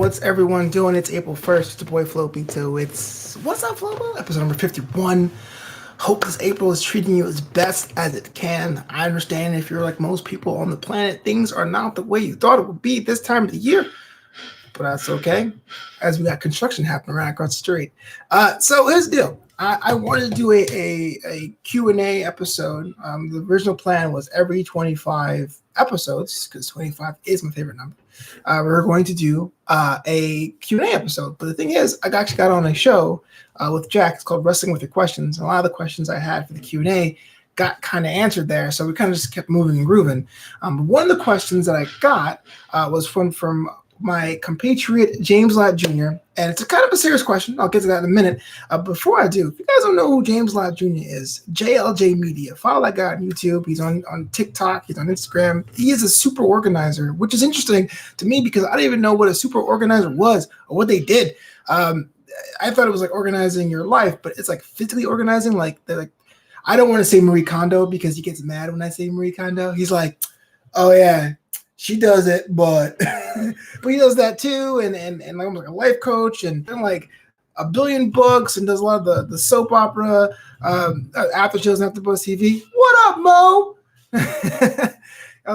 What's everyone doing? It's April 1st. It's the boy Flopo. It's Wassup Flobo? Episode number 51. Hope this April is treating you as best as it can. I understand if you're like most people on the planet, things are not the way you thought it would be this time of the year. But that's okay, as we got construction happening right across the street. So here's the deal. I wanted to do a Q&A episode. The original plan was every 25 episodes, because 25 is my favorite number. We're going to do a Q&A episode. But the thing is, I actually got on a show with Jack. It's called Wrestling with Your Questions. And a lot of the questions I had for the Q&A got kind of answered there. So we kind of just kept moving and grooving. One of the questions that I got was from my compatriot, James Lott Junior. And it's a kind of a serious question. I'll get to that in a minute. Before I do, if you guys don't know who James Lott Junior is, JLJ Media. Follow that guy on YouTube. He's on TikTok. He's on Instagram. He is a super organizer, which is interesting to me because I didn't even know what a super organizer was or what they did. I thought it was like organizing your life, but it's like physically organizing. Like, they're like, I don't want to say Marie Kondo because he gets mad when I say Marie Kondo. He's like, oh yeah, she does it, but but he does that too, and like I'm like a life coach and like a billion books and does a lot of the soap opera after shows and after buzz TV. What up, Mo?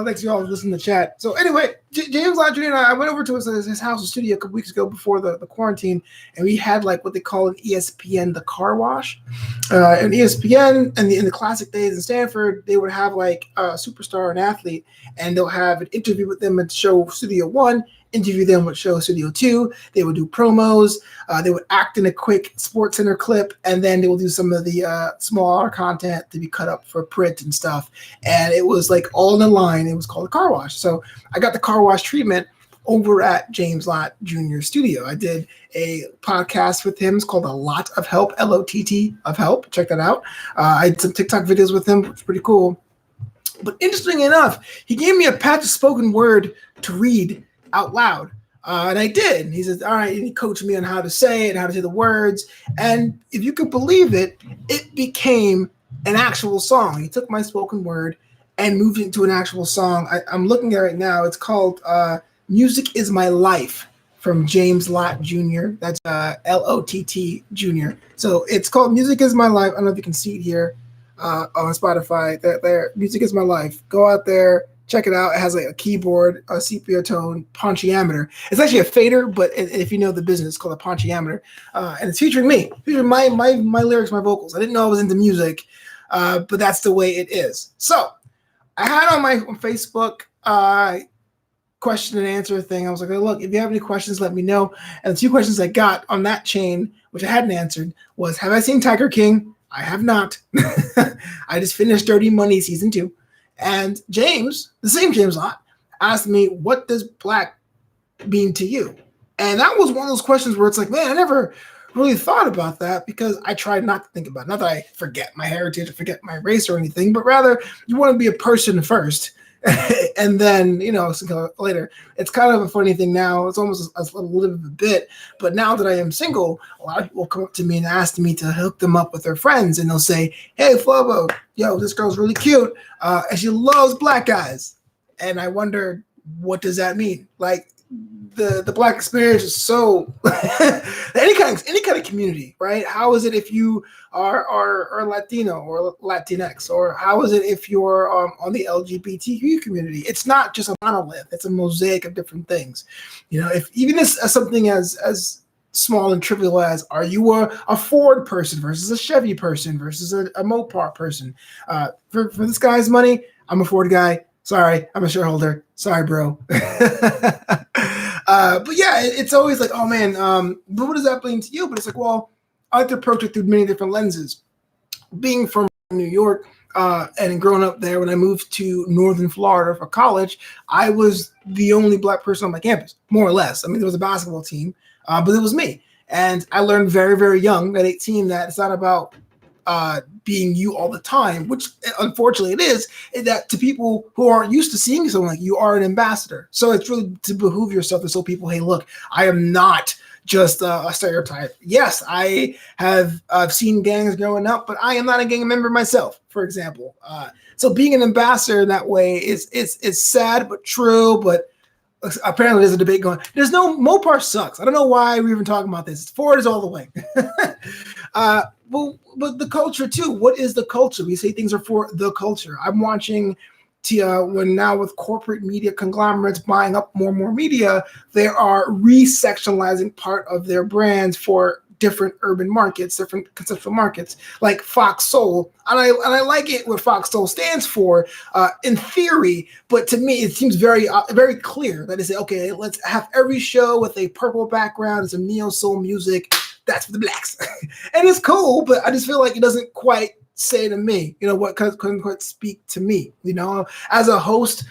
Thanks you all for listening to the chat. So anyway, James Lott Junior and I went over to his house and studio a couple weeks ago before the quarantine, and we had like what they call an ESPN the car wash. And ESPN and in the classic days in Stanford, they would have like a superstar, an athlete, and they'll have an interview with them at show Studio One, interview them with show Studio 2. They would do promos. They would act in a quick Sports Center clip, and then they will do some of the smaller content to be cut up for print and stuff. And it was like all in the line. It was called a car wash. So I got the car wash treatment over at James Lott Junior studio. I did a podcast with him. It's called A Lot of Help, LOTT of Help. Check that out. I did some TikTok videos with him, which was pretty cool. But interesting enough, he gave me a patch of spoken word to read out loud. And I did. He said, all right, and he coached me on how to say it, how to say the words. And if you could believe it, it became an actual song. He took my spoken word and moved it into an actual song. I'm looking at it right now. It's called Music Is My Life from James Lott Jr. That's Lott Jr. So it's called Music Is My Life. I don't know if you can see it here on Spotify. There, Music Is My Life. Go out there. Check it out. It has like a keyboard, a sepia tone, ponchiameter. It's actually a fader, but if you know the business, it's called a ponchiameter. And it's featuring me, featuring my lyrics, my vocals. I didn't know I was into music, but that's the way it is. So I had on my Facebook question and answer thing. I was like, oh, look, if you have any questions, let me know. And the two questions I got on that chain, which I hadn't answered, was, have I seen Tiger King? I have not. I just finished Dirty Money Season 2. And James, the same James Lott, asked me, what does black mean to you? And that was one of those questions where it's like, man, I never really thought about that because I tried not to think about it. Not that I forget my heritage or forget my race or anything, but rather you want to be a person first. And then, later. It's kind of a funny thing now. It's almost a little bit of a bit. But now that I am single, a lot of people come up to me and ask me to hook them up with their friends. And they'll say, hey, Flobo, yo, this girl's really cute. And she loves black guys. And I wonder, what does that mean? Like, the black experience is so any kind of community, right? How is it if you are Latino or Latinx, or how is it if you're on the LGBTQ community? It's not just a monolith; it's a mosaic of different things. If even as something as small and trivial as, are you a Ford person versus a Chevy person versus a Mopar person? For this guy's money, I'm a Ford guy. Sorry, I'm a shareholder. Sorry, bro. But yeah, it's always like, oh man, but what does that mean to you? But it's like, well, I like to approach it through many different lenses. Being from New York and growing up there, when I moved to Northern Florida for college, I was the only black person on my campus, more or less. I mean, there was a basketball team, but it was me. And I learned very, very young at 18 that it's not about being you all the time, which unfortunately it is that to people who aren't used to seeing someone like you, are an ambassador. So it's really to behoove yourself to show people, hey, look, I am not just a stereotype. Yes, I have seen gangs growing up, but I am not a gang member myself, for example. So being an ambassador in that way is sad but true, but Apparently, there's a debate going. There's no Mopar sucks. I don't know why we're even talking about this. Ford is all the way. But the culture too. What is the culture? We say things are for the culture. I'm watching. When now with corporate media conglomerates buying up more and more media, they are re-sectionalizing part of their brands for different urban markets, different conceptual markets, like Fox Soul. And I like it what Fox Soul stands for in theory, but to me it seems very clear that they say, okay, let's have every show with a purple background and some neo soul music. That's for the blacks. And it's cool, but I just feel like it doesn't quite say to me, what couldn't quite speak to me. As a host,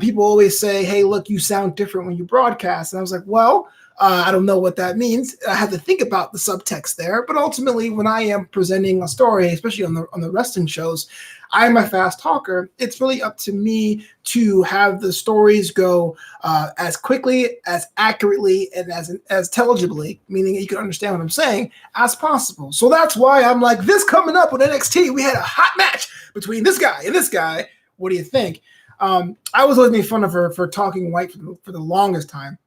people always say, hey, look, you sound different when you broadcast. And I was like, well, I don't know what that means. I had to think about the subtext there. But ultimately, when I am presenting a story, especially on the wrestling shows, I am a fast talker. It's really up to me to have the stories go as quickly, as accurately, and as intelligibly, meaning you can understand what I'm saying, as possible. So that's why I'm like, this coming up with NXT, we had a hot match between this guy and this guy. What do you think? I was always made fun of her for talking white for the longest time.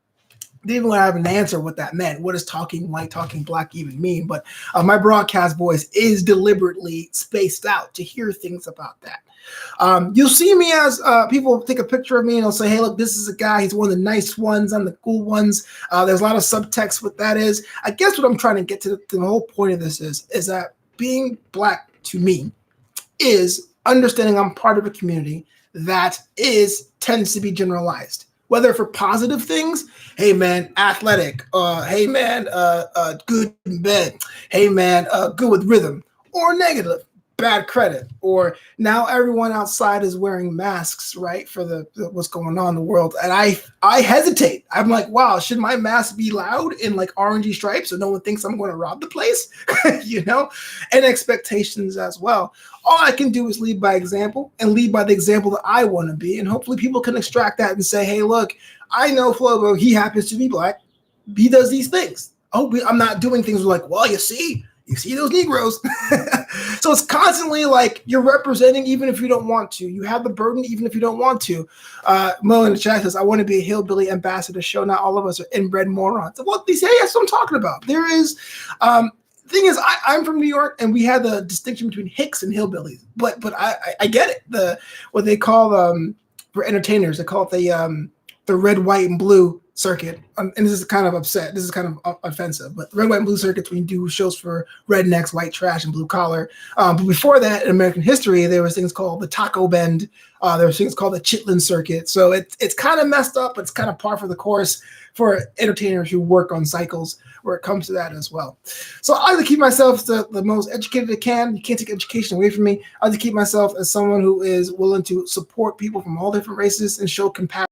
Didn't even have an answer what that meant. What does talking white, talking black even mean? But my broadcast voice is deliberately spaced out to hear things about that. You'll see me as people take a picture of me and they'll say, hey, look, this is a guy. He's one of the nice ones. I'm the cool ones. There's a lot of subtext what that is. I guess what I'm trying to get to the whole point of this is that being black to me is understanding I'm part of a community that tends to be generalized. Whether for positive things, hey man, athletic, hey man, good in bed, hey man, good with rhythm, or negative, bad credit, or now everyone outside is wearing masks, right, for the what's going on in the world, and I hesitate. I'm like, wow, should my mask be loud in like orangey stripes so no one thinks I'm going to rob the place, and expectations as well. All I can do is lead by example and lead by the example that I want to be. And hopefully people can extract that and say, hey, look, I know Flobo, he happens to be black. He does these things. Oh, I'm not doing things like, well, you see those Negroes. So it's constantly like you're representing even if you don't want to. You have the burden even if you don't want to. Mo in the chat says, I want to be a hillbilly ambassador show. Not all of us are inbred morons. Well, that's what I'm talking about. There is... thing is, I'm from New York, and we had the distinction between hicks and hillbillies. But I get it. What they call for entertainers, they call it the red, white, and blue circuit. And this is kind of upset. This is kind of offensive. But the red, white, and blue circuits, when you do shows for rednecks, white trash, and blue collar. But before that, in American history, there was things called the Taco Bend. There was things called the Chitlin circuit. So it's kind of messed up. But it's kind of par for the course for entertainers who work on cycles where it comes to that as well. So I like to keep myself the most educated I can. You can't take education away from me. I like to keep myself as someone who is willing to support people from all different races and show compassion.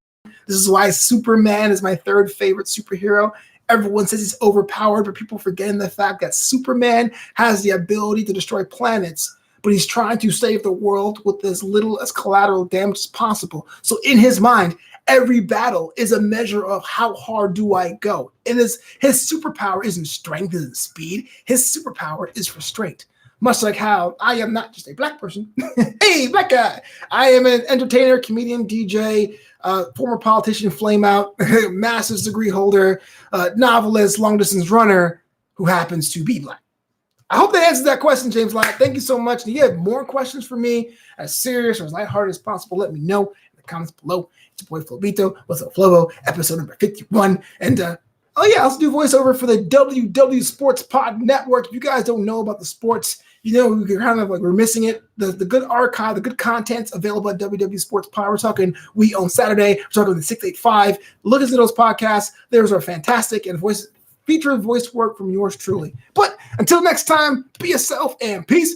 This is why Superman is my third favorite superhero. Everyone says he's overpowered, but people forgetting the fact that Superman has the ability to destroy planets, but he's trying to save the world with as little as collateral damage as possible. So in his mind, every battle is a measure of how hard do I go. And his superpower isn't strength, isn't speed. His superpower is restraint. Much like how I am not just a black person. Hey, black guy. I am an entertainer, comedian, DJ, former politician, flame out, master's degree holder, novelist, long distance runner who happens to be black. I hope that answers that question, James Lott. Thank you so much. And if you have more questions for me, as serious or as lighthearted as possible, let me know in the comments below. It's your boy Flobito. Wassup Flobo, episode number 51. And I also do voiceover for the WW Sports Pod Network. If you guys don't know about the sports, we're kind of like we're missing it. The good archive, the good content's available at WW Sports Pod. We're talking We Own Saturday. We're talking the 685. Look into those podcasts. Those are fantastic and feature voice work from yours truly. But until next time, be yourself and peace.